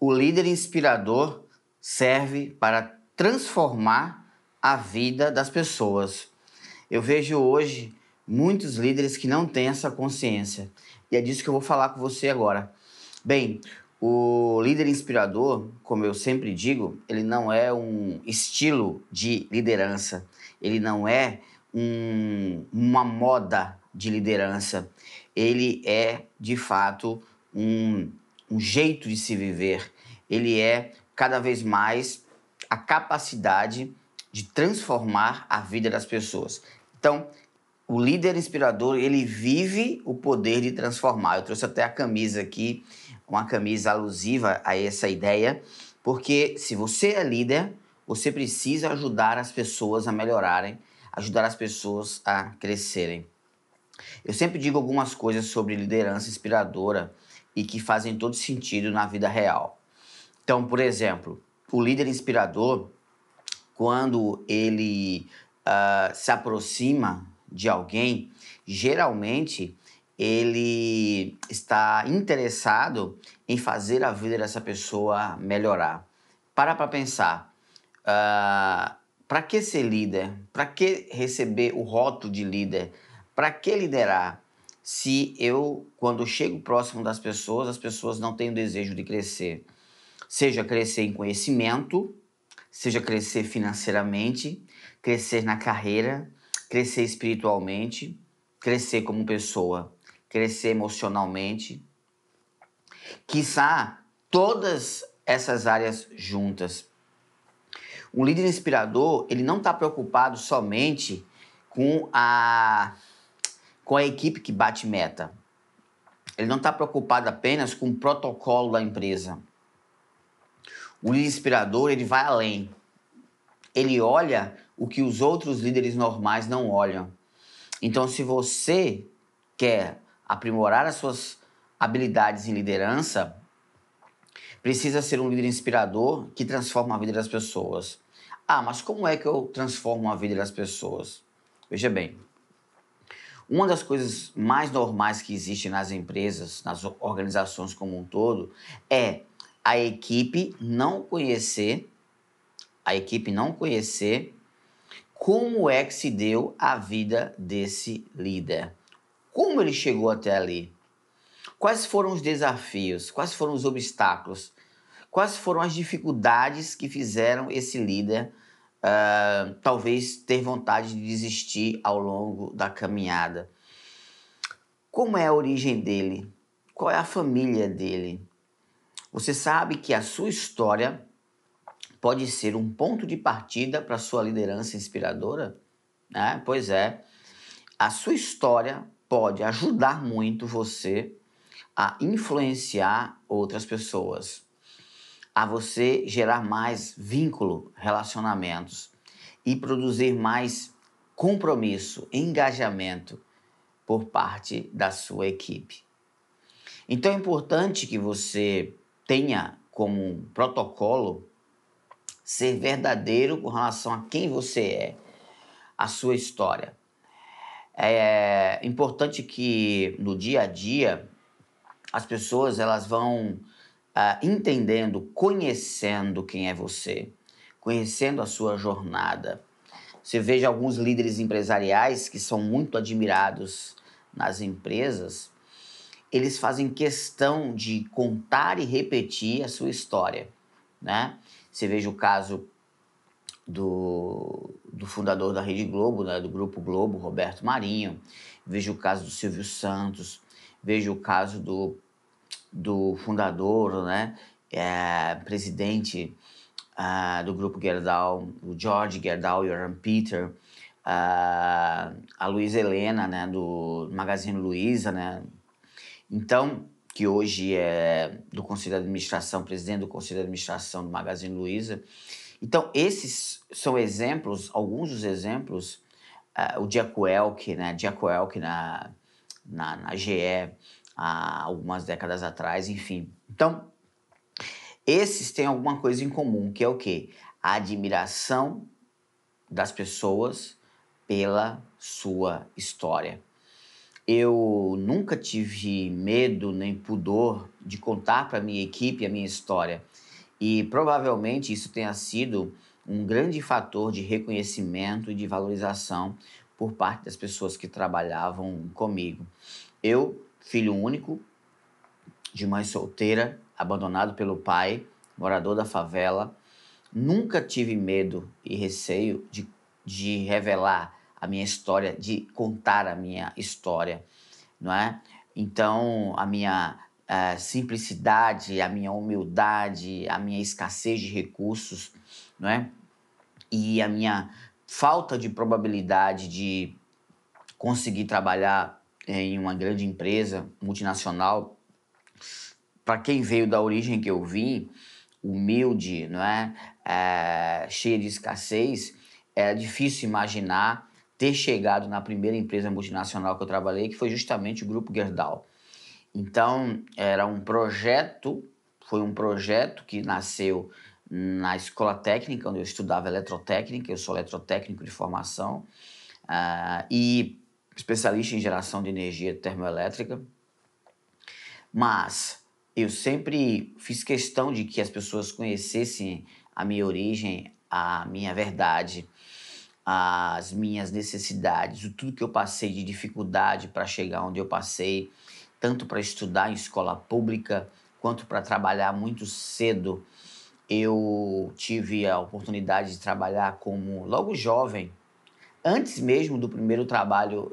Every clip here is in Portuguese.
O líder inspirador serve para transformar a vida das pessoas. Eu vejo hoje muitos líderes que não têm essa consciência. E é disso que eu vou falar com você agora. Bem, o líder inspirador, como eu sempre digo, ele não é um estilo de liderança. Ele não é uma moda de liderança. Ele é, de fato, um jeito de se viver. Ele é, cada vez mais, a capacidade de transformar a vida das pessoas. Então, o líder inspirador, ele vive o poder de transformar. Eu trouxe até a camisa aqui, uma camisa alusiva a essa ideia, porque se você é líder, você precisa ajudar as pessoas a melhorarem, ajudar as pessoas a crescerem. Eu sempre digo algumas coisas sobre liderança inspiradora e que fazem todo sentido na vida real. Então, por exemplo, o líder inspirador, quando ele se aproxima de alguém, geralmente ele está interessado em fazer a vida dessa pessoa melhorar. Para pensar, para que ser líder? Para que receber o rótulo de líder? Para que liderar? Se eu, quando chego próximo das pessoas, as pessoas não têm o desejo de crescer. Seja crescer em conhecimento, seja crescer financeiramente, crescer na carreira, crescer espiritualmente, crescer como pessoa, crescer emocionalmente. Quiçá todas essas áreas juntas. Um líder inspirador, ele não está preocupado somente com a equipe que bate meta. Ele não está preocupado apenas com o protocolo da empresa. O líder inspirador, ele vai além. Ele olha o que os outros líderes normais não olham. Então, se você quer aprimorar as suas habilidades em liderança, precisa ser um líder inspirador que transforma a vida das pessoas. Ah, mas como é que eu transformo a vida das pessoas? Veja bem, uma das coisas mais normais que existem nas empresas, nas organizações como um todo, é a equipe não conhecer como é que se deu a vida desse líder. Como ele chegou até ali? Quais foram os desafios? Quais foram os obstáculos? Quais foram as dificuldades que fizeram esse líder talvez ter vontade de desistir ao longo da caminhada? Como é a origem dele? Qual é a família dele? Você sabe que a sua história pode ser um ponto de partida para a sua liderança inspiradora? Pois é, a sua história pode ajudar muito você a influenciar outras pessoas, a você gerar mais vínculo, relacionamentos e produzir mais compromisso, engajamento por parte da sua equipe. Então é importante que você tenha como um protocolo ser verdadeiro com relação a quem você é, a sua história. É importante que no dia a dia as pessoas elas vão entendendo, conhecendo quem é você, conhecendo a sua jornada. Você veja alguns líderes empresariais que são muito admirados nas empresas, eles fazem questão de contar e repetir a sua história, né? Você veja o caso do fundador da Rede Globo, né, do Grupo Globo, Roberto Marinho. Veja o caso do Silvio Santos. Veja o caso do fundador, né, presidente do Grupo Gerdau, o George Gerdau e o Aaron Peter. A Luísa Helena, né, do Magazine Luiza, né? Então, que hoje é do Conselho de Administração, presidente do Conselho de Administração do Magazine Luiza. Então, esses são exemplos, alguns dos exemplos, o Jack Welch, né? Jack Welch na GE, há algumas décadas atrás, enfim. Então, esses têm alguma coisa em comum, que é o quê? A admiração das pessoas pela sua história. Eu nunca tive medo nem pudor de contar para a minha equipe a minha história. E provavelmente isso tenha sido um grande fator de reconhecimento e de valorização por parte das pessoas que trabalhavam comigo. Eu, filho único, de mãe solteira, abandonado pelo pai, morador da favela, nunca tive medo e receio de revelar a minha história, de contar a minha história, não é? Então, a minha simplicidade, a minha humildade, a minha escassez de recursos, não é? E a minha falta de probabilidade de conseguir trabalhar em uma grande empresa multinacional, para quem veio da origem que eu vim, humilde, não é? Cheia de escassez, é difícil imaginar ter chegado na primeira empresa multinacional que eu trabalhei, que foi justamente o Grupo Gerdau. Então, foi um projeto que nasceu na escola técnica, onde eu estudava eletrotécnica, eu sou eletrotécnico de formação, e especialista em geração de energia termoelétrica, mas eu sempre fiz questão de que as pessoas conhecessem a minha origem, a minha verdade, as minhas necessidades, tudo que eu passei de dificuldade para chegar onde eu passei, tanto para estudar em escola pública, quanto para trabalhar muito cedo. Eu tive a oportunidade de trabalhar como, logo jovem, antes mesmo do primeiro trabalho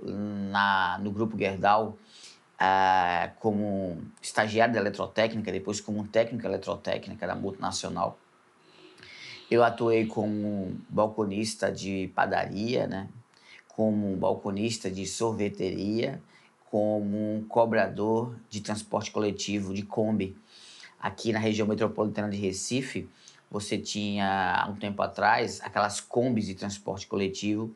no Grupo Gerdau, como estagiário de eletrotécnica, depois como técnico eletrotécnica da multinacional. Eu atuei como balconista de padaria, né? Como balconista de sorveteria, como cobrador de transporte coletivo, de Kombi. Aqui na região metropolitana de Recife, você tinha, há um tempo atrás, aquelas Kombis de transporte coletivo,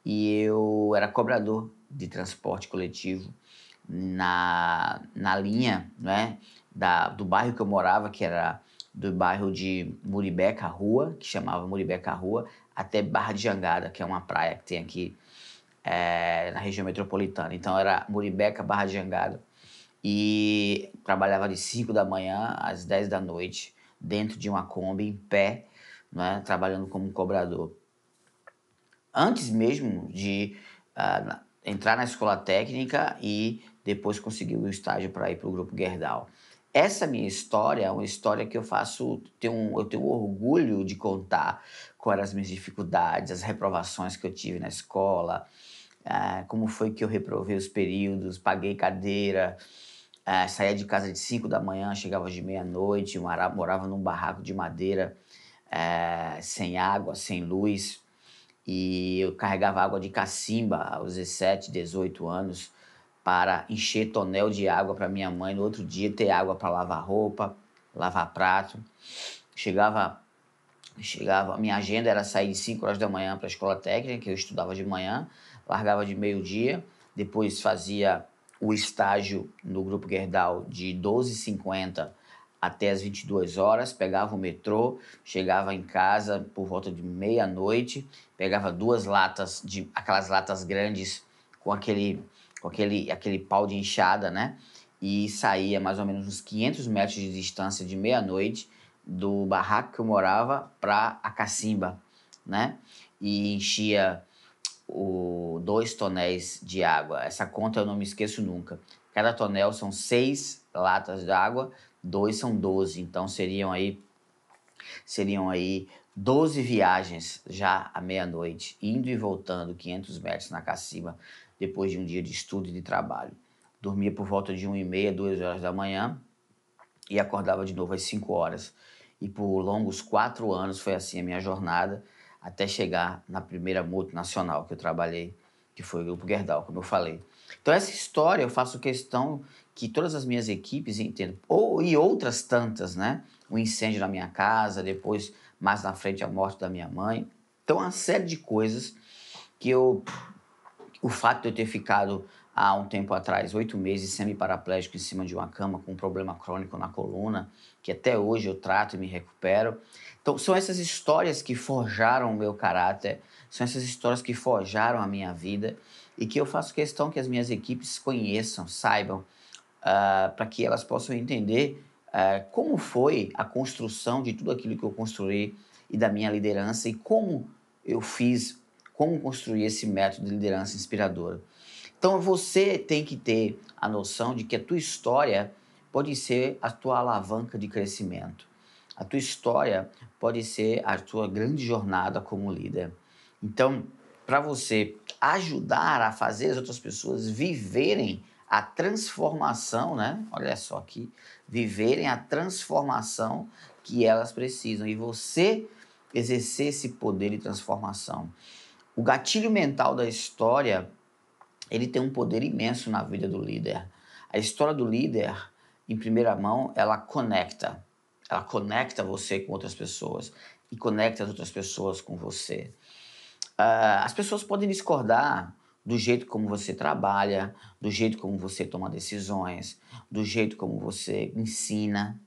e eu era cobrador de transporte coletivo na linha, né, do bairro que eu morava, que era do bairro de Muribeca Rua, que chamava Muribeca Rua, até Barra de Jangada, que é uma praia que tem aqui na região metropolitana. Então era Muribeca, Barra de Jangada. E trabalhava de 5 da manhã às 10 da noite, dentro de uma Kombi, em pé, né, trabalhando como cobrador. Antes mesmo de entrar na escola técnica e depois conseguir o estágio para ir para o Grupo Gerdau. Essa minha história é uma história que eu tenho orgulho de contar quais eram as minhas dificuldades, as reprovações que eu tive na escola, como foi que eu reprovei os períodos, paguei cadeira, saía de casa de 5 da manhã, chegava de meia-noite, morava num barraco de madeira, sem água, sem luz, e eu carregava água de cacimba aos 17, 18 anos para encher tonel de água para minha mãe no outro dia ter água para lavar roupa, lavar prato. Minha agenda era sair de 5 horas da manhã para a escola técnica, eu estudava de manhã, largava de meio-dia, depois fazia o estágio no Grupo Gerdau de 12h50 até as 22 horas, pegava o metrô, chegava em casa por volta de meia-noite, pegava 2 latas, aquelas latas grandes com aquele pau de enxada, né? E saía mais ou menos uns 500 metros de distância de meia-noite do barraco que eu morava para a cacimba, né? E enchia 2 tonéis de água. Essa conta eu não me esqueço nunca. Cada tonel são 6 latas de água, 2 são 12, então seriam aí 12 viagens já à meia-noite, indo e voltando 500 metros na cacimba, depois de um dia de estudo e de trabalho. Dormia por volta de 1h30, 2 horas da manhã e acordava de novo às 5 horas. E por longos 4 anos foi assim a minha jornada, até chegar na primeira multinacional que eu trabalhei, que foi o Grupo Gerdau, como eu falei. Então essa história eu faço questão que todas as minhas equipes entendam, e outras tantas, né? O incêndio na minha casa, depois, mais na frente, a morte da minha mãe. Então, uma série de coisas que o fato de eu ter ficado há um tempo atrás, 8 meses semi-paraplégico em cima de uma cama com um problema crônico na coluna, que até hoje eu trato e me recupero. Então, são essas histórias que forjaram o meu caráter, são essas histórias que forjaram a minha vida e que eu faço questão que as minhas equipes conheçam, saibam para que elas possam entender como foi a construção de tudo aquilo que eu construí e da minha liderança e como eu fiz, como construir esse método de liderança inspiradora. Então você tem que ter a noção de que a tua história pode ser a tua alavanca de crescimento. A tua história pode ser a tua grande jornada como líder. Então, para você ajudar a fazer as outras pessoas viverem a transformação, né? Olha só aqui, viverem a transformação que elas precisam e você exercer esse poder de transformação. O gatilho mental da história, ele tem um poder imenso na vida do líder. A história do líder, em primeira mão, ela conecta. Ela conecta você com outras pessoas e conecta as outras pessoas com você. As pessoas podem discordar do jeito como você trabalha, do jeito como você toma decisões, do jeito como você ensina,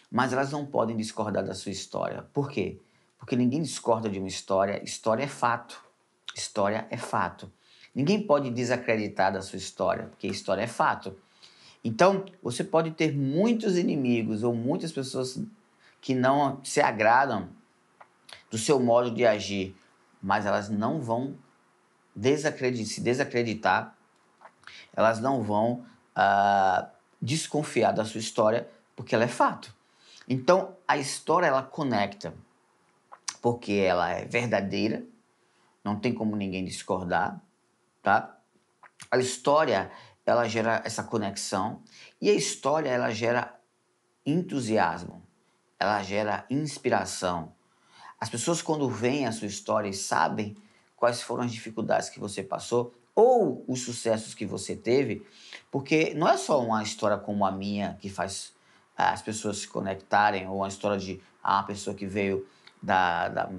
mas elas não podem discordar da sua história. Por quê? Porque ninguém discorda de uma história. História é fato. História é fato. Ninguém pode desacreditar da sua história, porque história é fato. Então, você pode ter muitos inimigos ou muitas pessoas que não se agradam do seu modo de agir, mas elas não vão se desacreditar, elas não vão desconfiar da sua história, porque ela é fato. Então, a história, ela conecta, porque ela é verdadeira, não tem como ninguém discordar, tá? A história, ela gera essa conexão, e a história, ela gera entusiasmo, ela gera inspiração. As pessoas, quando veem a sua história e sabem quais foram as dificuldades que você passou ou os sucessos que você teve, porque não é só uma história como a minha que faz as pessoas se conectarem, ou uma história de uma pessoa que veio da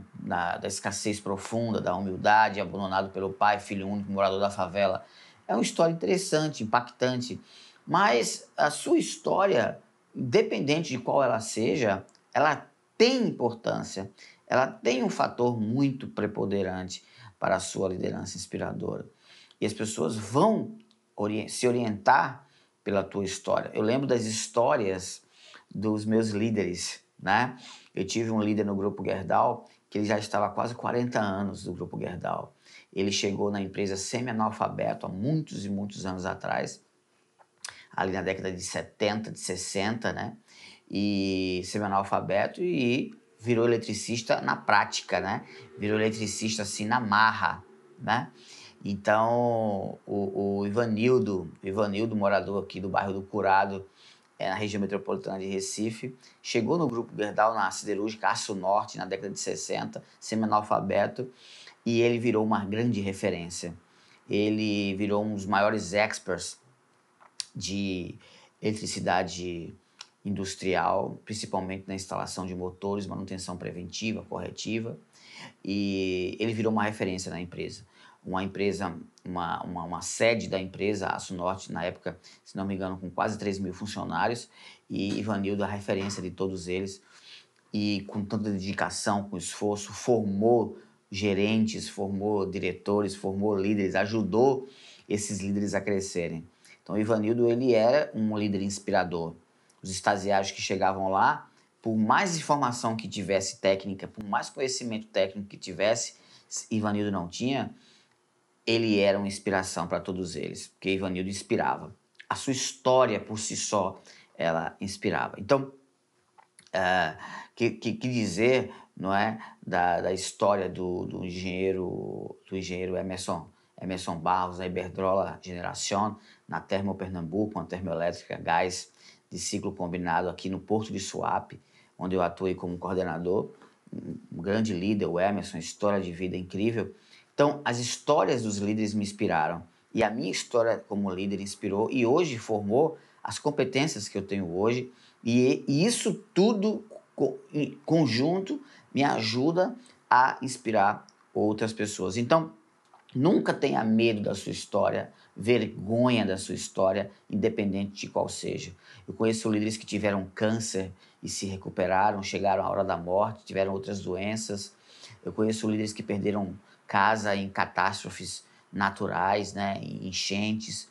escassez profunda, da humildade, abandonado pelo pai, filho único, morador da favela. É uma história interessante, impactante, mas a sua história, independente de qual ela seja, ela tem importância, ela tem um fator muito preponderante para a sua liderança inspiradora. E as pessoas vão se orientar pela tua história. Eu lembro das histórias dos meus líderes, né? Eu tive um líder no Grupo Gerdau que ele já estava há quase 40 anos do Grupo Gerdau. Ele chegou na empresa semi-analfabeto há muitos e muitos anos atrás, ali na década de 70, de 60, né? E semi-analfabeto e virou eletricista na prática, né? Virou eletricista assim na marra, né? Então, o Ivanildo, morador aqui do bairro do Curado, na região metropolitana de Recife, chegou no Grupo Gerdau na siderúrgica Aço Norte, na década de 60, semi-analfabeto, e ele virou uma grande referência. Ele virou um dos maiores experts de eletricidade industrial, principalmente na instalação de motores, manutenção preventiva, corretiva, e ele virou uma referência na empresa. Uma sede da empresa, Aço Norte, na época, se não me engano, com quase 3 mil funcionários, e Ivanildo, a referência de todos eles, e com tanta dedicação, com esforço, formou gerentes, formou diretores, formou líderes, ajudou esses líderes a crescerem. Então, o Ivanildo, ele era um líder inspirador. Os estagiários que chegavam lá, por mais informação que tivesse técnica, por mais conhecimento técnico que tivesse, Ivanildo não tinha, ele era uma inspiração para todos eles, porque Ivanildo inspirava. A sua história, por si só, ela inspirava. Então, que dizer, não é, da história do engenheiro Emerson Barros, da Iberdrola Generación, na Termo Pernambuco, uma termoelétrica gás de ciclo combinado aqui no Porto de Suape, onde eu atuei como coordenador, um grande líder, o Emerson, história de vida incrível. Então, as histórias dos líderes me inspiraram, e a minha história como líder inspirou e hoje formou as competências que eu tenho hoje, e isso tudo em conjunto me ajuda a inspirar outras pessoas. Então, nunca tenha medo da sua história, vergonha da sua história, independente de qual seja. Eu conheço líderes que tiveram câncer e se recuperaram, chegaram à hora da morte, tiveram outras doenças. Eu conheço líderes que perderam casa em catástrofes naturais, né, em enchentes,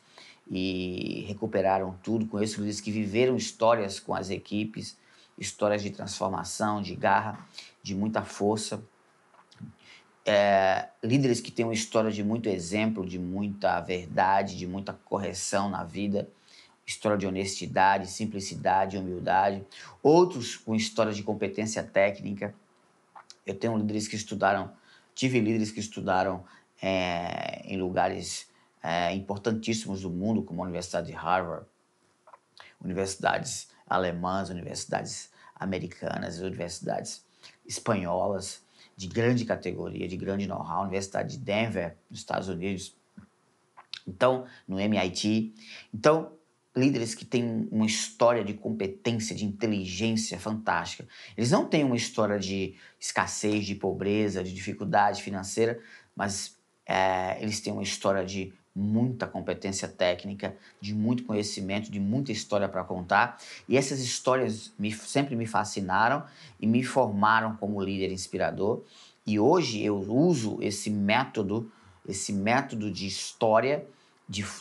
e recuperaram tudo. Conheço líderes que viveram histórias com as equipes, histórias de transformação, de garra, de muita força. Líderes que têm uma história de muito exemplo, de muita verdade, de muita correção na vida, história de honestidade, simplicidade, humildade. Outros com história de competência técnica. Eu tenho líderes que estudaram, tive líderes que estudaram em lugares importantíssimos do mundo, como a Universidade de Harvard, universidades alemãs, universidades americanas, universidades espanholas, de grande categoria, de grande know-how, Universidade de Denver, nos Estados Unidos, então, no MIT. Então, líderes que têm uma história de competência, de inteligência fantástica. Eles não têm uma história de escassez, de pobreza, de dificuldade financeira, mas eles têm uma história de muita competência técnica, de muito conhecimento, de muita história para contar. E essas histórias sempre me fascinaram e me formaram como líder inspirador. E hoje eu uso esse método de história,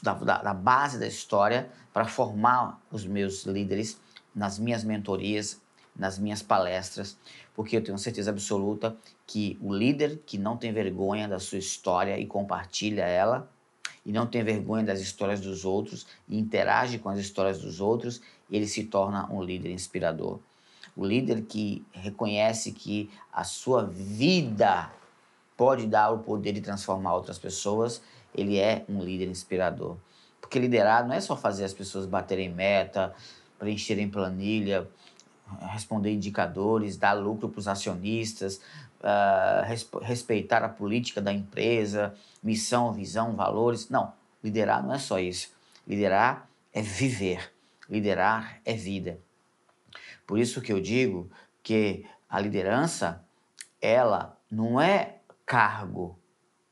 da base da história, para formar os meus líderes nas minhas mentorias, nas minhas palestras, porque eu tenho certeza absoluta que o líder que não tem vergonha da sua história e compartilha ela, e não tem vergonha das histórias dos outros e interage com as histórias dos outros, ele se torna um líder inspirador. O líder que reconhece que a sua vida pode dar o poder de transformar outras pessoas, ele é um líder inspirador. Porque liderar não é só fazer as pessoas baterem meta, preencherem planilha, responder indicadores, dar lucro para os acionistas, respeitar a política da empresa, missão, visão, valores. Não, liderar não é só isso. Liderar é viver. Liderar é vida. Por isso que eu digo que a liderança, ela não é cargo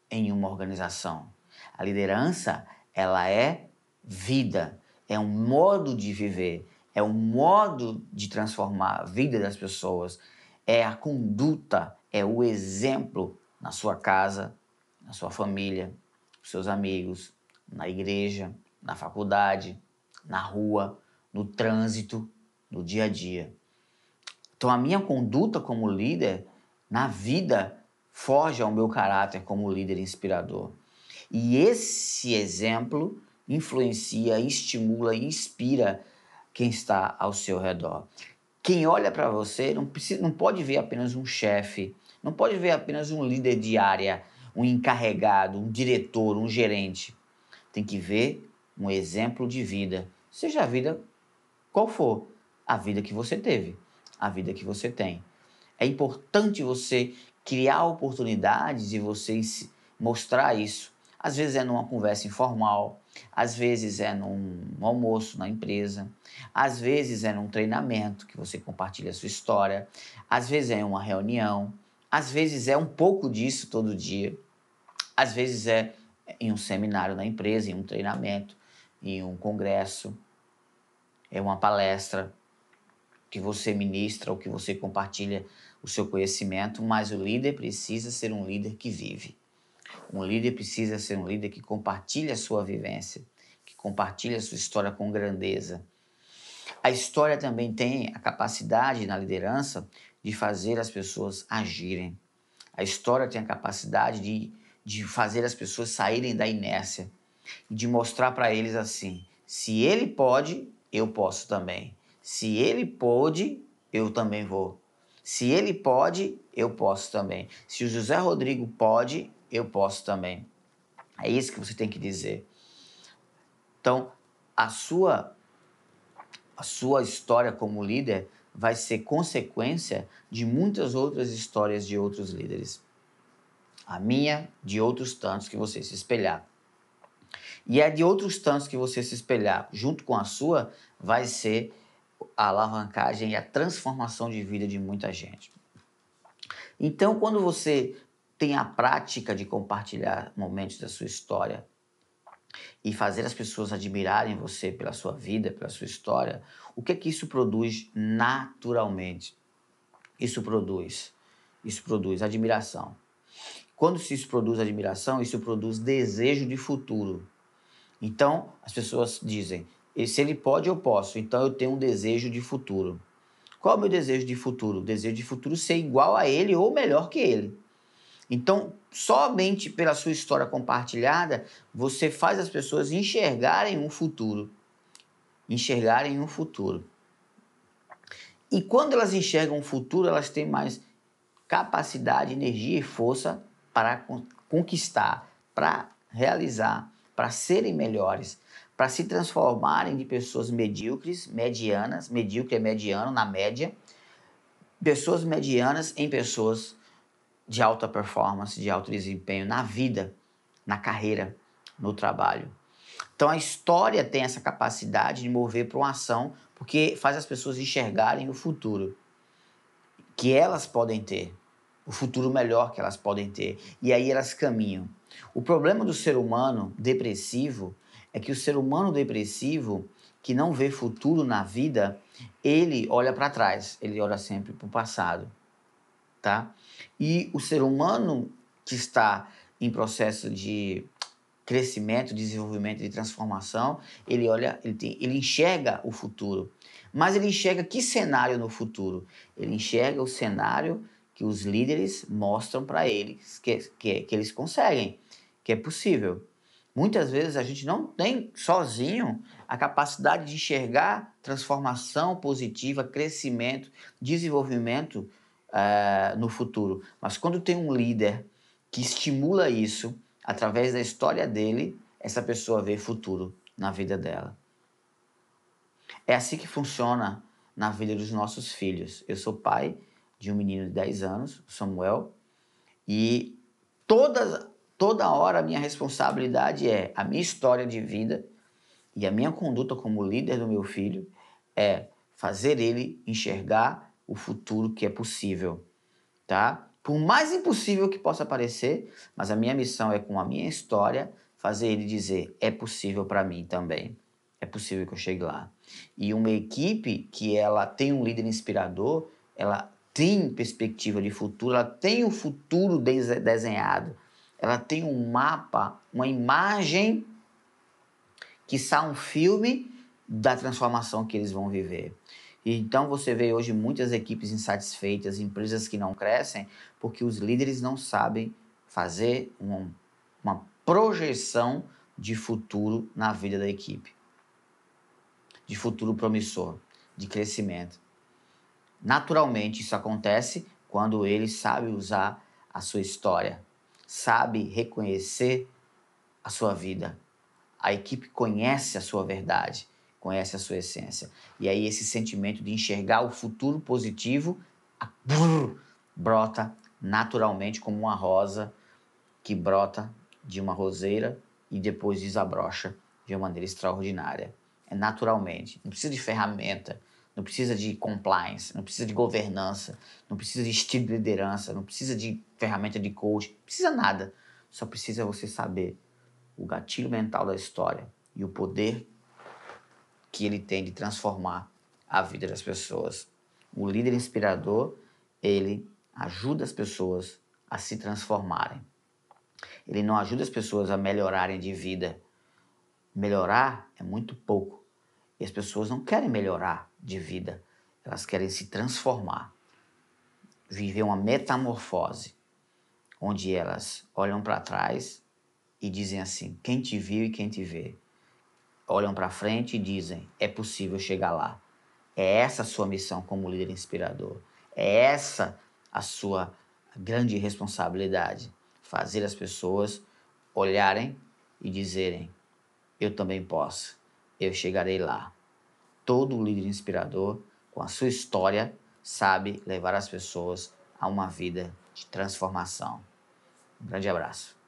em uma organização. A liderança, ela é vida, é um modo de viver, é um modo de transformar a vida das pessoas, é a conduta, é o exemplo na sua casa, na sua família, com seus amigos, na igreja, na faculdade, na rua, no trânsito, no dia a dia. Então a minha conduta como líder na vida foge ao meu caráter como líder inspirador. E esse exemplo influencia, estimula e inspira quem está ao seu redor. Quem olha para você não pode ver apenas um chefe, não pode ver apenas um líder de área, um encarregado, um diretor, um gerente. Tem que ver um exemplo de vida, seja a vida qual for, a vida que você teve, a vida que você tem. É importante você criar oportunidades e você mostrar isso. Às vezes é numa conversa informal, às vezes é num almoço na empresa, às vezes é num treinamento que você compartilha a sua história, às vezes é em uma reunião, às vezes é um pouco disso todo dia, às vezes é em um seminário na empresa, em um treinamento, em um congresso, é uma palestra que você ministra ou que você compartilha o seu conhecimento, mas o líder precisa ser um líder que vive. Um líder precisa ser um líder que compartilha a sua vivência, que compartilha a sua história com grandeza. A história também tem a capacidade na liderança de fazer as pessoas agirem. A história tem a capacidade de fazer as pessoas saírem da inércia e de mostrar para eles assim, se ele pode, eu posso também. Se ele pôde, eu também vou. Se ele pode, eu posso também. Se o José Rodrigo pode, eu posso também. É isso que você tem que dizer. Então, a sua história como líder vai ser consequência de muitas outras histórias de outros líderes. A minha, de outros tantos que você se espelhar. E é de outros tantos que você se espelhar, junto com a sua, vai ser a alavancagem e a transformação de vida de muita gente. Então, quando você tem a prática de compartilhar momentos da sua história e fazer as pessoas admirarem você pela sua vida, pela sua história, o que é que isso produz naturalmente? Isso produz admiração. Quando isso produz admiração, isso produz desejo de futuro. Então, as pessoas dizem, se ele pode, eu posso, então eu tenho um desejo de futuro. Qual é o meu desejo de futuro? O desejo de futuro ser igual a ele ou melhor que ele. Então, somente pela sua história compartilhada, você faz as pessoas enxergarem um futuro. Enxergarem um futuro. E quando elas enxergam um futuro, elas têm mais capacidade, energia e força para conquistar, para realizar, para serem melhores, para se transformarem de pessoas medíocres, medianas, medíocre é mediano, na média, pessoas medianas em pessoas de alta performance, de alto desempenho na vida, na carreira, no trabalho. Então a história tem essa capacidade de mover para uma ação, porque faz as pessoas enxergarem o futuro que elas podem ter, o futuro melhor que elas podem ter, e aí elas caminham. O problema do ser humano depressivo é que o ser humano depressivo, que não vê futuro na vida, ele olha para trás, ele olha sempre para o passado, tá? E o ser humano que está em processo de crescimento, desenvolvimento e transformação, ele enxerga o futuro. Mas ele enxerga que cenário no futuro? Ele enxerga o cenário que os líderes mostram para eles que eles conseguem, que é possível. Muitas vezes a gente não tem sozinho a capacidade de enxergar transformação positiva, crescimento, desenvolvimento no futuro. Mas quando tem um líder que estimula isso, através da história dele, essa pessoa vê futuro na vida dela. É assim que funciona na vida dos nossos filhos. Eu sou pai de um menino de 10 anos, Samuel, e toda hora a minha responsabilidade a minha história de vida e a minha conduta como líder do meu filho é fazer ele enxergar o futuro que é possível, tá? Por mais impossível que possa parecer, mas a minha missão é, com a minha história, fazer ele dizer, é possível para mim também. É possível que eu chegue lá. E uma equipe que ela tem um líder inspirador, ela tem perspectiva de futuro, ela tem o futuro desenhado, ela tem um mapa, uma imagem, quiçá um filme da transformação que eles vão viver. Então você vê hoje muitas equipes insatisfeitas, empresas que não crescem, porque os líderes não sabem fazer uma projeção de futuro na vida da equipe, de futuro promissor, de crescimento. Naturalmente isso acontece quando ele sabe usar a sua história, sabe reconhecer a sua vida. A equipe conhece a sua verdade, conhece a sua essência. E aí esse sentimento de enxergar o futuro positivo brota naturalmente como uma rosa que brota de uma roseira e depois desabrocha de uma maneira extraordinária. É naturalmente, não precisa de ferramenta, não precisa de compliance, não precisa de governança, não precisa de estilo de liderança, não precisa de ferramenta de coach, não precisa nada. Só precisa você saber o gatilho mental da história e o poder que ele tem de transformar a vida das pessoas. O líder inspirador, ele ajuda as pessoas a se transformarem. Ele não ajuda as pessoas a melhorarem de vida. Melhorar é muito pouco. E as pessoas não querem melhorar de vida. Elas querem se transformar. Viver uma metamorfose, onde elas olham para trás e dizem assim, quem te viu e quem te vê. Olham para frente e dizem, é possível chegar lá. É essa a sua missão como líder inspirador. É essa a sua grande responsabilidade. Fazer as pessoas olharem e dizerem, eu também posso, eu chegarei lá. Todo líder inspirador, com a sua história, sabe levar as pessoas a uma vida de transformação. Um grande abraço.